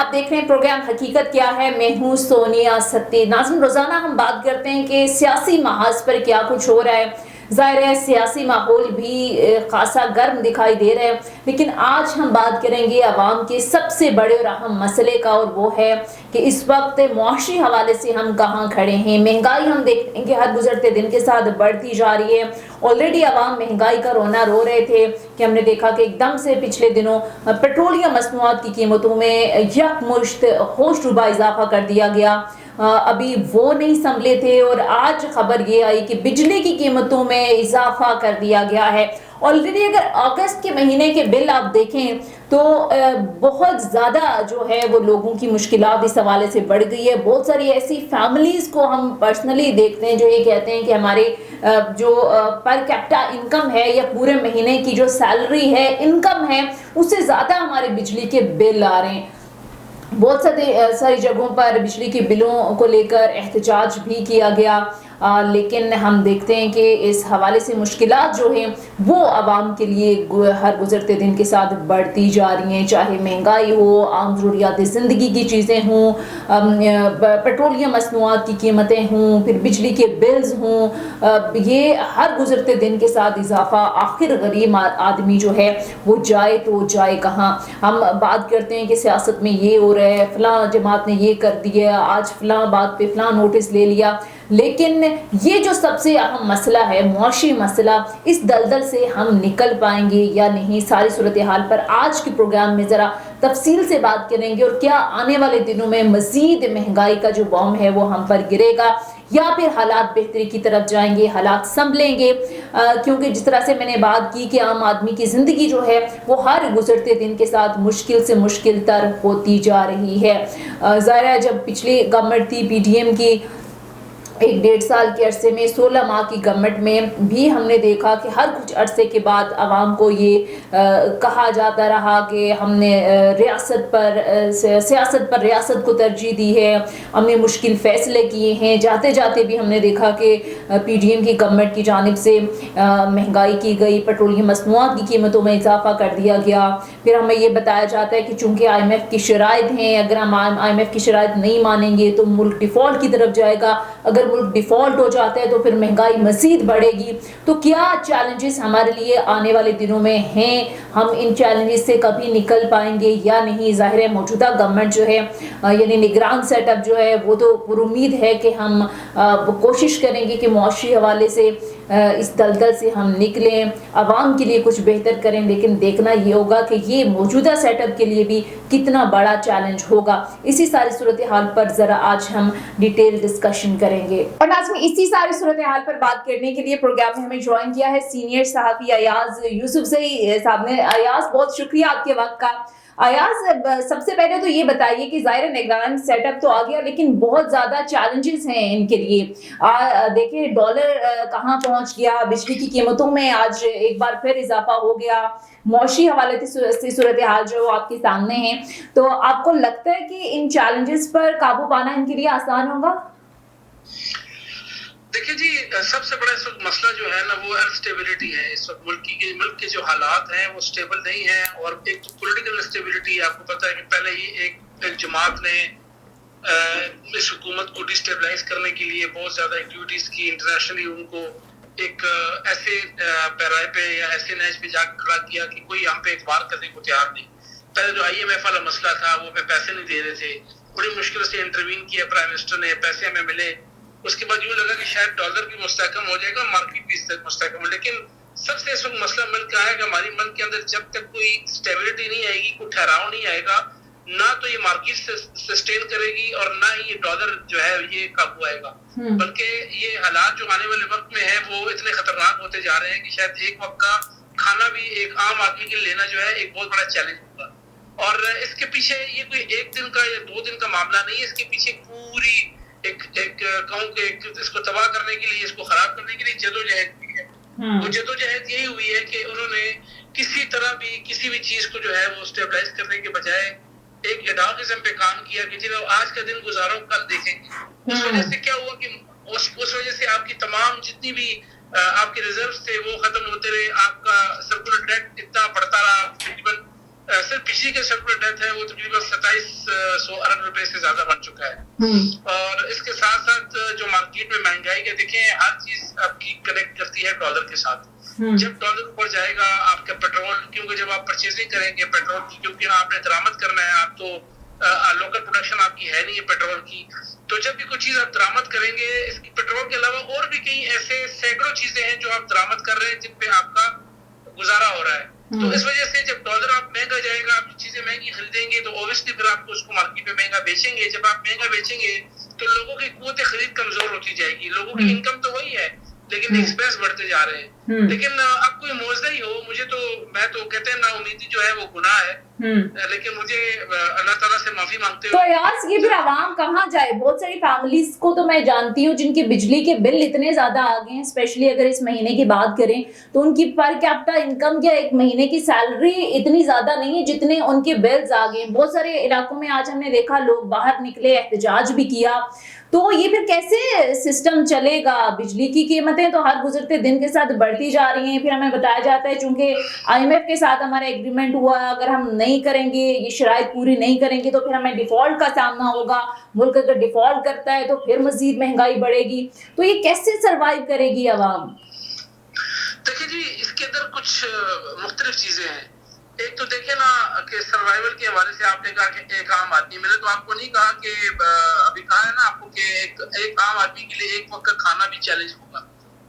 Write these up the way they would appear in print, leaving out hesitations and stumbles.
आप देख रहे हैं प्रोग्राम हकीकत क्या है। मैं हूं सोनिया सत्ती। नाज़रीन, रोजाना हम बात करते हैं कि सियासी महाज पर क्या कुछ हो रहा है। जाहिर है सियासी माहौल भी खासा गर्म दिखाई दे रहा है, लेकिन आज हम बात करेंगे आवाम के सबसे बड़े और अहम मसले का, और वो है कि इस वक्त मुआशी हवाले से हम कहाँ खड़े हैं। महंगाई हम देख रहे हैं कि हर गुजरते दिन के साथ बढ़ती जा रही है। ऑलरेडी आवाम महंगाई का रोना रो रहे थे कि हमने देखा कि एकदम से पिछले दिनों पेट्रोलियम मसनूआत की कीमतों में यकमुश्त होशरुबा इजाफा कर दिया गया। अभी वो नहीं संभले थे और आज खबर ये आई कि बिजली की कीमतों में इजाफा कर दिया गया है। ऑलरेडी अगर अगस्त के महीने के बिल आप देखें तो बहुत ज़्यादा जो है वो लोगों की मुश्किलात इस हवाले से बढ़ गई है। बहुत सारी ऐसी फैमिलीज़ को हम पर्सनली देखते हैं जो ये कहते हैं कि हमारे जो पर कैपिटा इनकम है या पूरे महीने की जो सैलरी है, इनकम है, उससे ज़्यादा हमारे बिजली के बिल आ रहे हैं। बहुत सारी जगहों पर बिजली के बिलों को लेकर एहतजाज भी किया गया, लेकिन हम देखते हैं कि इस हवाले से मुश्किलात जो हैं वो आवाम के लिए हर गुजरते दिन के साथ बढ़ती जा रही हैं। चाहे महंगाई हो, आम ज़रूरियात ज़िंदगी की चीज़ें हों, पेट्रोलियम मसनूआत की कीमतें हों, फिर बिजली के बिल्स हों, ये हर गुजरते दिन के साथ इजाफा। आखिर गरीब आदमी जो है वो जाए तो जाए कहाँ। हम बात करते हैं कि सियासत में ये हो रहा है, फ़लाँ जमात ने ये कर दिया, आज फ़लाँ बात पे फ़लाँ नोटिस ले लिया, लेकिन ये जो सबसे अहम मसला है, मुआशी मसला, इस दलदल से हम निकल पाएंगे या नहीं, सारी सूरत हाल पर आज के प्रोग्राम में ज़रा तफसील से बात करेंगे। और क्या आने वाले दिनों में मज़ीद महंगाई का जो बॉम है वो हम पर गिरेगा या फिर हालात बेहतरी की तरफ जाएंगे, हालात संभलेंगे। क्योंकि जिस तरह से मैंने बात की कि आम आदमी की ज़िंदगी जो है वो हर गुजरते दिन के साथ मुश्किल से मुश्किल तर होती जा रही है। ज़ाहिर है जब पिछली गवर्नमेंट थी पीडीएम की, 1-1.5 साल के अरसे में 16 माह की गवर्नमेंट में भी हमने देखा कि हर कुछ अरसे के बाद आवाम को ये कहा जाता रहा कि हमने सियासत पर रियासत को तरजीह दी है, हमने मुश्किल फ़ैसले किए हैं। जाते जाते भी हमने देखा कि पीडीएम की गवर्नमेंट की जानिब से महंगाई की गई, पेट्रोलियम मसनूआत की कीमतों में इजाफा कर दिया गया। फिर हमें ये बताया जाता है कि चूँकि IMF की शराइत हैं, अगर हम IMF की शराइत नहीं मानेंगे तो मुल्क डिफ़ॉल्ट की तरफ जाएगा, अगर मुल्क डिफ़ॉल्ट हो जाता है तो फिर महंगाई मज़ीद बढ़ेगी। तो क्या चैलेंजेस हमारे लिए आने वाले दिनों में हैं, हम इन चैलेंजेस से कभी निकल पाएंगे या नहीं। ज़ाहिर है मौजूदा गवर्नमेंट जो है यानी निगरान सेटअप जो है वो तो उम्मीद है कि हम कोशिश करेंगे कि मुआशी हवाले से इस दलदल से हम निकलें, आवाम के लिए कुछ बेहतर करें, लेकिन देखना ये होगा कि ये मौजूदा सेटअप के लिए भी कितना बड़ा चैलेंज होगा। इसी सारी सूरत हाल पर ज़रा आज हम डिटेल डिस्कशन करेंगे। और नाज़रीन, इसी सारी सूरत हाल पर बात करने के लिए प्रोग्राम में हमें ज्वाइन किया है सीनियर सहाफ़ी अयाज यूसुफज़ई साहब ने। अयाज, बहुत शुक्रिया आपके वक्त का। अयाज, सबसे पहले तो ये बताइए कि ज़ाहिर निगरान सेटअप तो आ गया, लेकिन बहुत ज़्यादा चैलेंजेस हैं इनके लिए। देखिए डॉलर कहाँ पहुँच गया, बिजली की कीमतों में आज एक बार फिर इजाफा हो गया, मौशी हवाले से सूरत हाल जो आपके सामने है। तो आपको लगता है कि इन चैलेंजेस पर काबू पाना इनके लिए आसान होगा? देखिए जी, सबसे बड़ा इस वक्त मसला जो है ना वो अनस्टेबिलिटी है। इस वक्त मुल्क के जो हालात हैं वो स्टेबल नहीं है। और एक तो पॉलिटिकल स्टेबिलिटी, आपको पता है कि पहले ही एक जमात ने इस हुकूमत को डिस्टेबलाइज करने के लिए बहुत ज़्यादा एक्टिविटीज़ की, इंटरनेशनली उनको एक ऐसे पैराए पे या ऐसे नैज पे जाकर खड़ा किया कि कोई हम पे इतबार करने को तैयार नहीं। पहले जो IMF वाला मसला था वो पे पैसे नहीं दे रहे थे, बड़ी मुश्किल से इंटरवीन किया प्राइम मिनिस्टर ने, पैसे हमें मिले। उसके बाद यूँ लगा कि शायद डॉलर भी मुस्तहकम हो जाएगा, मार्केट भी मुस्तहकम हो। लेकिन सबसे इस वक्त मसला मिल का है कि हमारी मुल्क के अंदर जब तक कोई स्टेबिलिटी नहीं आएगी, कोई ठहराव नहीं आएगा, ना तो ये मार्केट सस्टेन करेगी और ना ही ये डॉलर जो है ये काबू आएगा। बल्कि ये हालात जो आने वाले वक्त में है वो इतने खतरनाक होते जा रहे हैं कि शायद एक वक्त का खाना भी एक आम आदमी के लिए लेना जो है एक बहुत बड़ा चैलेंज होगा। और इसके पीछे ये कोई एक दिन का या 2 दिन का मामला नहीं है, इसके पीछे पूरी कहूँ कि इसको तबाह करने के लिए, इसको खराब करने के लिए जदोजहद हुई है। वो जदोजहद यही हुई है कि उन्होंने किसी तरह भी किसी भी चीज को जो है वो स्टेबलाइज करने के बजाय एक एडॉकिज्म पे काम किया कि चलो आज का दिन गुजारो, कल देखेंगे। उस वजह से क्या हुआ कि उस वजह से आपकी तमाम जितनी भी आपके रिजर्व थे वो खत्म होते रहे, आपका सर्कुलर डेट इतना बढ़ता रहा, तकरीबन सिर्फ बिजली के सेक्टर डेथ है वो तकरीबन 2700 अरब रुपए से ज्यादा बन चुका है। और इसके साथ साथ जो मार्केट में महंगाई के देखें, हर चीज आपकी कनेक्ट करती है डॉलर के साथ। जब डॉलर ऊपर जाएगा आपका पेट्रोल, क्योंकि जब आप परचेजिंग करेंगे पेट्रोल की, क्योंकि आपने दरामद करना है, आप तो लोकल प्रोडक्शन आपकी है नहीं है पेट्रोल की, तो जब भी कोई चीज आप दरामद करेंगे, इसकी पेट्रोल के अलावा और भी कई ऐसे सैकड़ों चीजें हैं जो आप दरामद कर रहे हैं जिन पे आपका गुजारा हो रहा है। तो इस वजह से जब डॉलर आप महंगा जाएगा, आप चीजें महंगी खरीदेंगे, तो ऑब्वियसली फिर आपको उसको मार्केट में महंगा बेचेंगे। जब आप महंगा बेचेंगे तो लोगों की कुव्वत खरीद कमजोर होती जाएगी। लोगों की इनकम तो वही है लेकिन एक्सपेंस बढ़ते जा रहे हैं। लेकिन अब कोई मौजदा ही हो, मैं तो कहते हैं ना उम्मीदी जो है वो गुनाह है, लेकिन मुझे अल्लाह ताला से माफी मांगते तो यार ये फिर आवाम कहाँ जाए? बहुत सारी फैमिलीज को तो मैं जानती हूँ जिनके बिजली के बिल इतने ज्यादा आ गए हैं, स्पेशली अगर इस महीने की बात करें तो उनकी पर कैपिटा इनकम या एक महीने की सैलरी इतनी ज्यादा नहीं है जितने उनके बिल्स आ गए। बहुत सारे इलाकों में आज हमने देखा लोग बाहर निकले, एहतजाज भी किया। तो ये फिर कैसे सिस्टम चलेगा? बिजली की कीमतें तो हर गुजरते दिन के साथ बढ़ती जा रही हैं। फिर हमें बताया जाता है चूंकि IMF के साथ हमारा एग्रीमेंट हुआ, अगर हम नहीं करेंगे, ये शराइत पूरी नहीं करेंगे तो फिर हमें डिफॉल्ट का सामना होगा। मुल्क अगर डिफॉल्ट करता है तो फिर मजीद महंगाई बढ़ेगी। तो ये कैसे सरवाइव करेगी आवाम? देखिए जी, इसके अंदर कुछ मुख्तलिफ चीजें हैं। एक तो देखे ना कि सर्वाइवल के हवाले से आपने कहा कि एक आम आदमी, मैंने तो आपको नहीं कहा कि अभी कहा है ना आपको कि एक आम आदमी के लिए एक वक्त का खाना भी चैलेंज होगा।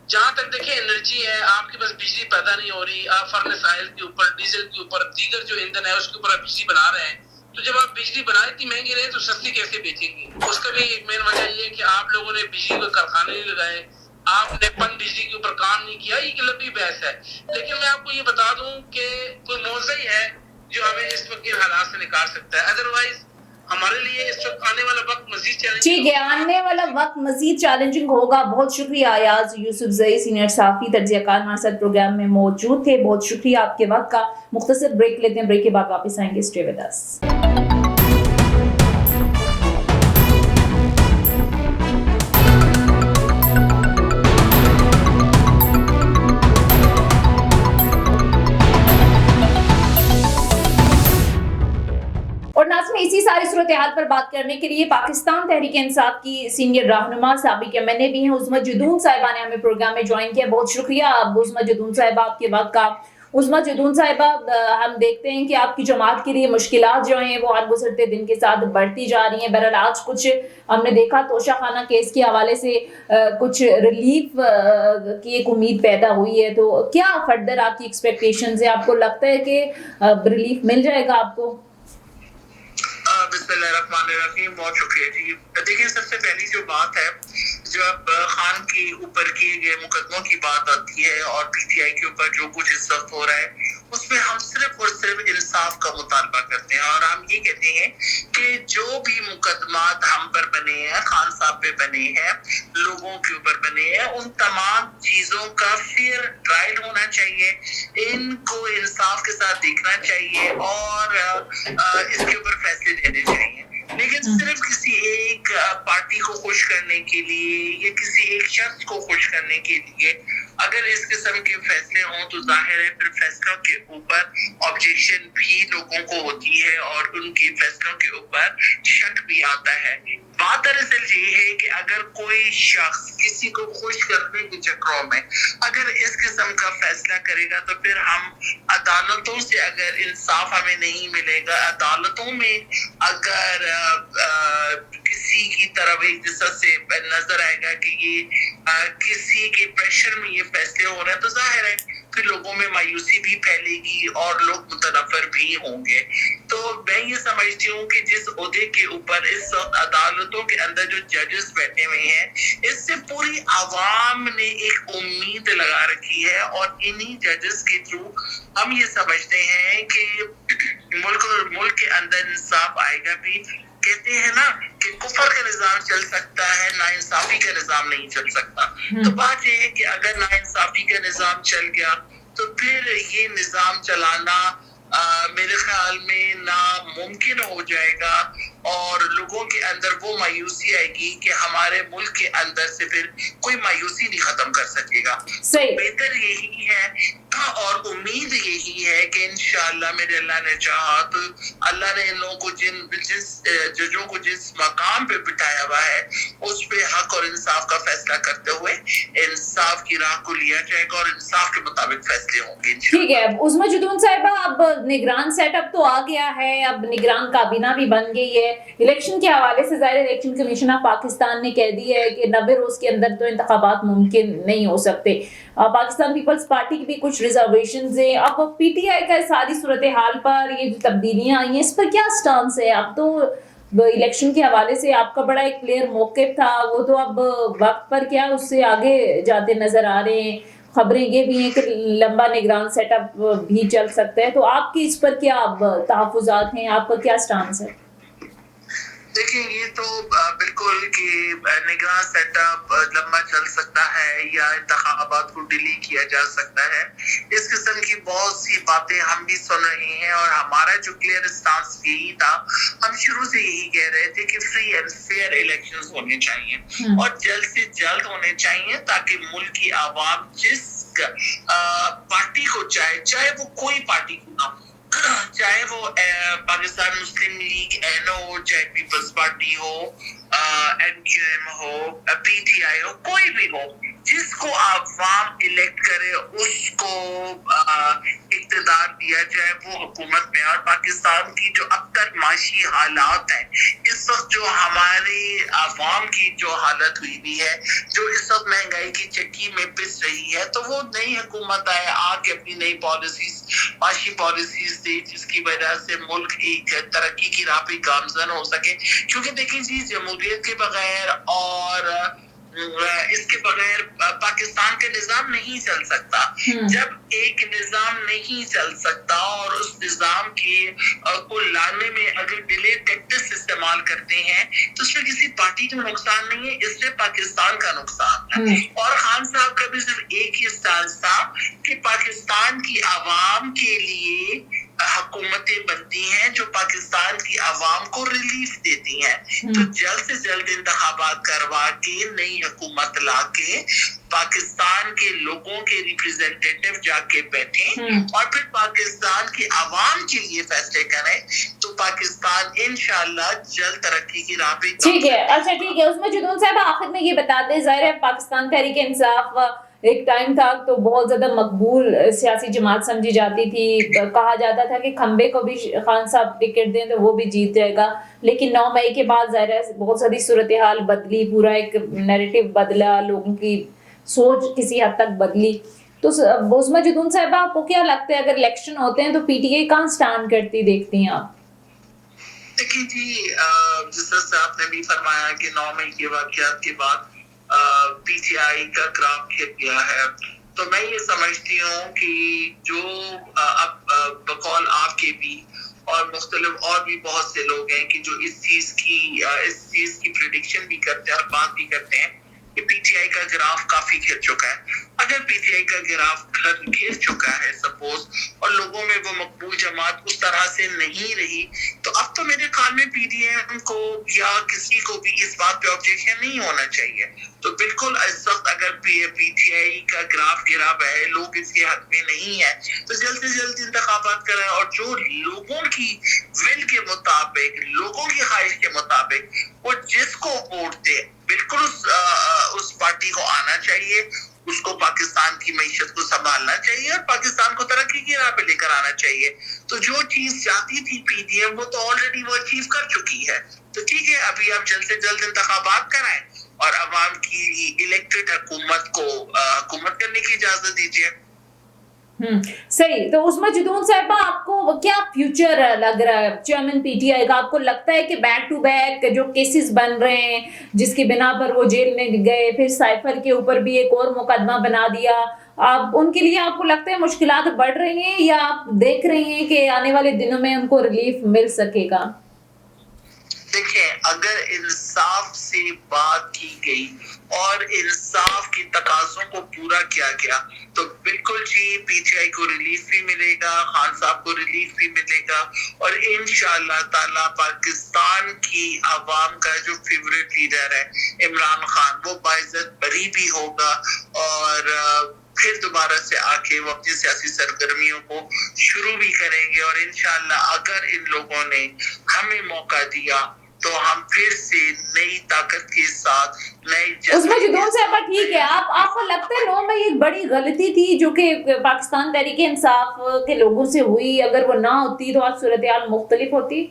जहां तक देखे एनर्जी है, आपके पास बिजली पैदा नहीं हो रही, आप फर्नेस ऑयल के ऊपर, डीजल के ऊपर, दीगर जो ईंधन है उसके ऊपर आप बिजली बना रहे हैं, तो जब आप बिजली बनाए इतनी महंगी रहे तो सस्ती कैसे बेचेंगे? उसका भी एक मेन वजह ये है कि आप लोगों ने बिजली को कारखाने नहीं लगाए, आपने पन बिजली के ऊपर काम नहीं किया। ये लंबी बहस है, लेकिन मैं आपको ये बता दूं कि कोई मौज़ा ही है जो हमें इस वक्त के हालात से निकाल सकता है। अदरवाइज हमारे लिए इस वक्त आने वाला वक्त मजीद चैलेंजिंग, ठीक है, आने वाला वक्त मजीद चैलेंजिंग होगा। बहुत शुक्रिया अयाज यूसुफजई, सीनियर सहाफी तज्ज़ियाकार हमारे साथ प्रोग्राम में मौजूद थे। बहुत शुक्रिया आपके वक्त का। मुख्तसर ब्रेक लेते हैं, ब्रेक के बाद वापस आएंगे। Stay with us. और नाज़रीन, इसी सारी सूरत हाल पर बात करने के लिए पाकिस्तान तहरीक इंसाफ की सीनियर रहनुमा साबिक MNA भी हैं उज़्मा जदून साहिबा ने हमें प्रोग्राम में ज्वाइन किया। बहुत शुक्रिया उज़्मा जदून साहिबा आपके वक्त का। उज़्मा जदून साहिबा, हम देखते हैं कि आपकी जमात के लिए मुश्किलात जो हैं वो हर गुजरते दिन के साथ बढ़ती जा रही हैं। बहरहाल आज कुछ हमने देखा तोशा खाना केस के हवाले से कुछ रिलीफ की एक उम्मीद पैदा हुई है। तो क्या फर्दर आपकी एक्सपेक्टेशंस है? आपको लगता है कि रिलीफ मिल जाएगा आपको? बिस्मिल्लाहिर्रहमानिर्रहीम, बहुत शुक्रिया जी। देखिए, सबसे पहली जो बात है, जब खान के ऊपर किए गए मुकदमों की बात आती है और PTI के ऊपर जो कुछ इस वक्त हो रहा है, उसमें हम सिर्फ और सिर्फ इंसाफ का मुतालबा करते हैं और हम ये कहते हैं कि जो भी मुकदमात हम पर बने हैं, खान साहब पे बने हैं, लोगों के ऊपर बने हैं, उन तमाम चीजों का फेयर ट्रायल होना चाहिए, इनको इंसाफ के साथ देखना चाहिए और इसके ऊपर फैसले देने चाहिए। लेकिन सिर्फ किसी एक पार्टी को खुश करने के लिए या किसी एक शख्स को खुश करने के लिए अगर इस किस्म के फैसले हों तो जाहिर है फिर फैसलों के ऊपर ऑब्जेक्शन भी लोगों को होती है और उनके फैसलों के ऊपर शक भी आता है। बात दरअसल ये है कि अगर कोई शख्स किसी को खुश करने के चक्करों में अगर इस किस्म का फैसला करेगा तो फिर हम अदालतों से अगर इंसाफ हमें नहीं मिलेगा, अदालतों में अगर किसी की तरफ एक दिशा से नजर आएगा कि ये किसी के प्रेशर में ये फैसले हो रहे हैं, तो जाहिर है फिर लोगों में मायूसी भी फैलेगी और लोग मुतनफर भी होंगे। तो मैं ये समझती हूँ कि जिस ओहदे के ऊपर इस अदालतों के अंदर जो जजेस बैठे हुए हैं, इससे पूरी आवाम ने एक उम्मीद लगा रखी है और इन्हीं जजेस के थ्रू हम ये समझते हैं कि मुल्क के अंदर इंसाफ आएगा भी। कहते हैं ना कि कुफर का निजाम चल सकता है, नाइंसाफी का निजाम नहीं चल सकता। तो बात यह है कि अगर नाइंसाफी का निजाम चल गया तो फिर ये निजाम चलाना मेरे ख्याल में नामुमकिन हो जाएगा और लोगों के अंदर वो मायूसी आएगी कि हमारे मुल्क के अंदर से फिर कोई मायूसी नहीं खत्म कर सकेगा। तो बेहतर यही है और उम्मीद यही है कि इंशाअल्लाह मेरे अल्लाह ने चाहा तो अल्लाह ने इन लोगों को जिस जजों को जिस मकाम पे बिठाया हुआ है उस पे हक और इंसाफ का फैसला करते हुए इंसाफ की राह को लिया जाएगा और इंसाफ के मुताबिक फैसले होंगे। ठीक है, उस्मा जुदून साहिबा, अब निगरान सेटअप तो आ गया है, अब निगरान काबीना भी बन गई है। इलेक्शन के हवाले से ज़ाहिर इलेक्शन कमीशन ऑफ पाकिस्तान ने कह दी है कि 90 रोज के अंदर तो इंतखाबात मुमकिन नहीं हो सकते। पाकिस्तान पीपल्स पार्टी की भी कुछ रिजर्वेशन है। अब पीटीआई का सारी सूरत हाल पर ये जो तब्दीलियां आई हैं इस पर क्या स्टांस है? अब तो इलेक्शन के हवाले से आपका बड़ा एक क्लियर मौक़िफ़ था, वो तो अब वक्त पर क्या उससे आगे जाते नजर आ रहे हैं। खबरें ये भी हैं कि लंबा निगरान सेटअप भी चल सकता है, तो आपकी इस पर क्या तहफ़्फ़ुज़ात हैं, आपका क्या स्टांस है? देखिए, ये तो बिल्कुल कि निगरान सेटअप लंबा चल सकता है या इंतखाबात को डिले किया जा सकता है, इस किस्म की बहुत सी बातें हम भी सुन रहे हैं और हमारा जो क्लियर स्टांस यही था, हम शुरू से यही कह रहे थे कि फ्री एंड फेयर इलेक्शंस होने चाहिए और जल्द से जल्द होने चाहिए ताकि मुल्क की आवाम जिस पार्टी को चाहे वो कोई पार्टी को ना हो, चाहे वो पाकिस्तान मुस्लिम लीग एनओ, चाहे पीपल्स पार्टी हो, एमक्यूएम हो, पीटीआई हो, कोई भी हो, जिसको आवाम इलेक्ट करे उसको इक़्तिदार दिया जाए वो हुकूमत में। और पाकिस्तान की जो अब तक माशी हालात है, इस वक्त जो हमारी आवाम की जो हालत हुई भी है, जो इस वक्त महंगाई की चक्की में पिस रही है, तो वो नई हुकूमत आए आके अपनी नई पॉलिसीज, माशी पॉलिसीज दे जिसकी वजह से मुल्क एक तरक्की की राह पे गामजन हो सके। क्योंकि देखिए जी, जमहूरियत के बगैर और इसके बगैर पाकिस्तान का निजाम नहीं चल सकता। जब एक निजाम नहीं चल सकता और उस निजाम के को लाने में अगर डिले टैक्टिक्स इस्तेमाल करते हैं तो उसमें किसी पार्टी का नुकसान नहीं है, इससे पाकिस्तान का नुकसान है। और खान साहब का भी सिर्फ एक ही स्टांस था कि पाकिस्तान की आवाम के लिए हुकूमतें बनती हैं जो पाकिस्तान की आवाम को रिलीफ देती हैं। तो जल्द से जल्द इंतखाबात करवा के नई हुकूमत लाके पाकिस्तान के लोगों के रिप्रेजेंटेटिव जाके बैठे और फिर पाकिस्तान की आवाम के लिए फैसले करें, तो पाकिस्तान इंशाल्लाह जल्द तरक्की की राह पे। ठीक है, अच्छा ठीक है। उसमें जुदून साहब आखिर में ये बता दें, ज़ाहिर है पाकिस्तान तहरीक इंसाफ एक टाइम था तो बहुत ज्यादा मकबूल सियासी जमात समझी जाती थी, कहा जाता था कि खंबे को भी खान साहब टिकट दें तो वो भी जीत जाएगा। लेकिन 9 मई के बाद ज़ाहिर है बहुत सारी सूरत हाल बदली, पूरा एक नैरेटिव बदला, लोगों की सोच किसी हद तक बदली। तो उसमें जुदून साहब आपको क्या लगता है अगर इलेक्शन होते हैं तो पीटीआई कहाँ स्टैंड करती देखती हैं आप? देखिए जी, जिस तरह से आपने भी फरमाया कि 9 मई के वाक़यात के बाद पीटीआई का ग्राफ गिर गया है, तो मैं ये समझती हूँ कि जो अब बकौल आपके भी और मुख्तलिफ और भी बहुत से लोग हैं कि जो इस चीज की प्रेडिक्शन भी करते हैं और बात भी करते हैं कि पीटीआई का ग्राफ काफी गिर चुका है। अगर पीटीआई का ग्राफ गिर चुका है सपोज, और लोगों में वो मकबूल जमात उस तरह से नहीं रही, तो अब तो मेरे ख्याल में पीडीएम को या किसी को भी इस बात पे ऑब्जेक्शन नहीं होना चाहिए। तो बिल्कुल इस वक्त अगर पीटीआई का ग्राफ गिरा हुआ है, लोग इसके हक में नहीं है, तो जल्द से जल्द इंतखाबात करें और जो लोगों की विल के मुताबिक, लोगों की ख्वाहिश के मुताबिक वो जिसको वोट दे, बिल्कुल उस पार्टी को आना चाहिए, उसको पाकिस्तान की मईशत को संभालना चाहिए और पाकिस्तान को तरक्की की राह पे लेकर आना चाहिए। तो जो चीज चाहती थी पीडीएम वो तो ऑलरेडी वो अचीव कर चुकी है। तो ठीक है, अभी आप जल्द से जल्द इंतखाबात कराएं और अवाम की इलेक्टेड हुकूमत को हुकूमत करने की इजाजत दीजिए। सही। तो उसमें जुदून साहिबा आपको क्या फ्यूचर लग रहा है चेयरमैन पीटीआई का? आपको लगता है कि बैक टू बैक जो केसेस बन रहे हैं जिसकी बिना पर वो जेल में गए, फिर साइफर के ऊपर भी एक और मुकदमा बना दिया, आप उनके लिए आपको लगता है मुश्किलात बढ़ रही हैं या आप देख रहे हैं कि आने वाले दिनों में उनको रिलीफ मिल सकेगा? देखिए, अगर इंसाफ से बात की गई और इंसाफ की तकाज़ों को पूरा किया गया तो बिल्कुल जी पीटीआई को रिलीफ भी मिलेगा, खान साहब को रिलीफ भी मिलेगा और इंशाअल्लाह ताला पाकिस्तान की आवाम का जो फेवरेट लीडर है इमरान खान, वो बाइज्जत बरी भी होगा और फिर दोबारा से आके वो अपनी सियासी सरगर्मियों को शुरू भी करेंगे। और इंशाल्लाह अगर इन लोगों ने हमें मौका दिया तो हम फिर से नई ताकत के साथ उसमें जुदून साहब ठीक है, आपको लगता है 9 मई एक बड़ी गलती थी जो कि पाकिस्तान तहरीक इंसाफ के लोगों से हुई, अगर वो ना होती तो आज सूरत हाल मुख्तलिफ होती?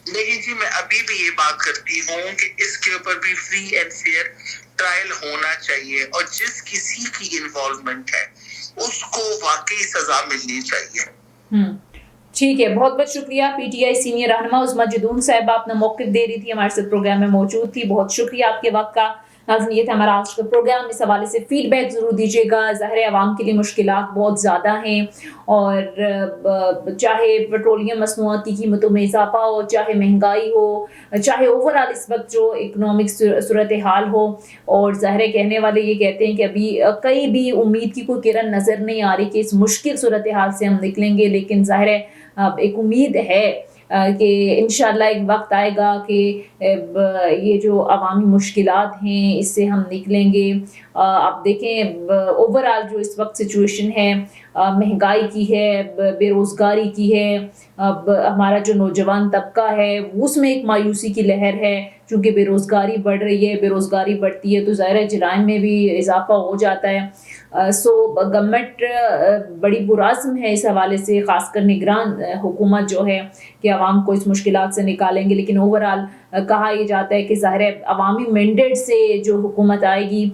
लेकिन जी मैं अभी भी ये बात करती हूँ कि इसके ऊपर भी फ्री एंड फेयर ट्रायल होना चाहिए और जिस किसी की इन्वॉल्वमेंट है उसको वाकई सजा मिलनी चाहिए। ठीक है, बहुत बहुत शुक्रिया। पीटीआई सीनियर रहनुमा उस्मा जुदून साहब अपना मौक़िफ़ दे रही थी, हमारे साथ प्रोग्राम में मौजूद थी। बहुत शुक्रिया आपके वक्त का। नाज़रीन, ये था हमारा आज का प्रोग्राम। इस हवाले से फीडबैक ज़रूर दीजिएगा। ज़ाहिर है आवाम के लिए मुश्किलात बहुत ज़्यादा हैं और चाहे पेट्रोलियम मसनूआत की कीमतों में इजाफा हो, चाहे महंगाई हो, चाहे ओवरऑल इस वक्त जो इकनॉमिक सूरत हाल हो, और ज़ाहिर है कहने वाले ये कहते हैं कि अभी कहीं भी उम्मीद की कोई किरण नज़र नहीं आ रही कि इस मुश्किल सूरत हाल से हम निकलेंगे, लेकिन ज़ाहिर है एक उम्मीद है कि इंशाल्लाह एक वक्त आएगा कि ये जो अवामी मुश्किलात हैं इससे हम निकलेंगे। आप देखें ओवरऑल जो इस वक्त सिचुएशन है महंगाई की है, बेरोज़गारी की है, अब हमारा जो नौजवान तबका है उसमें एक मायूसी की लहर है, चूँकि बेरोज़गारी बढ़ रही है। बेरोज़गारी बढ़ती है तो ज़ाहिर है जराइम में भी इजाफा हो जाता है। सो गवर्नमेंट बड़ी पुरज़्म है इस हवाले से, ख़ासकर निगरान हुकूमत जो है कि आवाम को इस मुश्किलात से निकालेंगे। लेकिन ओवरऑल कहा यह जाता है कि ज़ाहिर है अवामी मैंडेट से जो हुकूमत आएगी,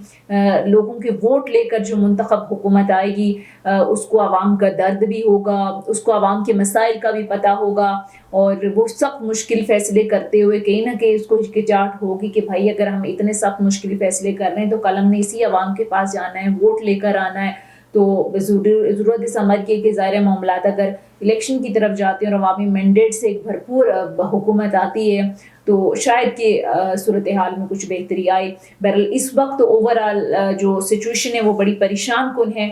लोगों के वोट लेकर जो मुंतखब हुकूमत आएगी, उसको आवाम का दर्द भी होगा, उसको आवाम के मसाइल का भी पता होगा और वो सख्त मुश्किल फ़ैसले करते हुए कहीं ना कहीं उसको हिचकिचाहट होगी कि भाई अगर हम इतने सख्त मुश्किल फ़ैसले कर रहे हैं तो कल हमने इसी आवाम के पास जाना है, वोट लेकर आना है। तो ज़रूरत समझ के कि ज़ाहिर मामलात अगर इलेक्शन की तरफ जाते हैं और अवामी मैंडेट से एक भरपूर हुकूमत आती है तो शायद कि सूरत हाल में कुछ बेहतरी आए। बहरहाल इस वक्त ओवरऑल जो सिचुएशन है वो बड़ी परेशान कुन है।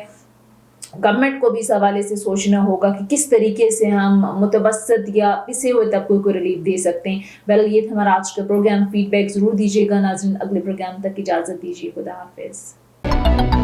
गवर्नमेंट को भी इस हवाले से सोचना होगा कि किस तरीके से हम मुतवस्सित या पिसे हुए तबकों को रिलीफ दे सकते हैं। बहरहाल ये था हमारा आज का प्रोग्राम। फीडबैक ज़रूर दीजिएगा। नाज़रीन, अगले प्रोग्राम तक इजाज़त दीजिए। खुदा हाफिज़।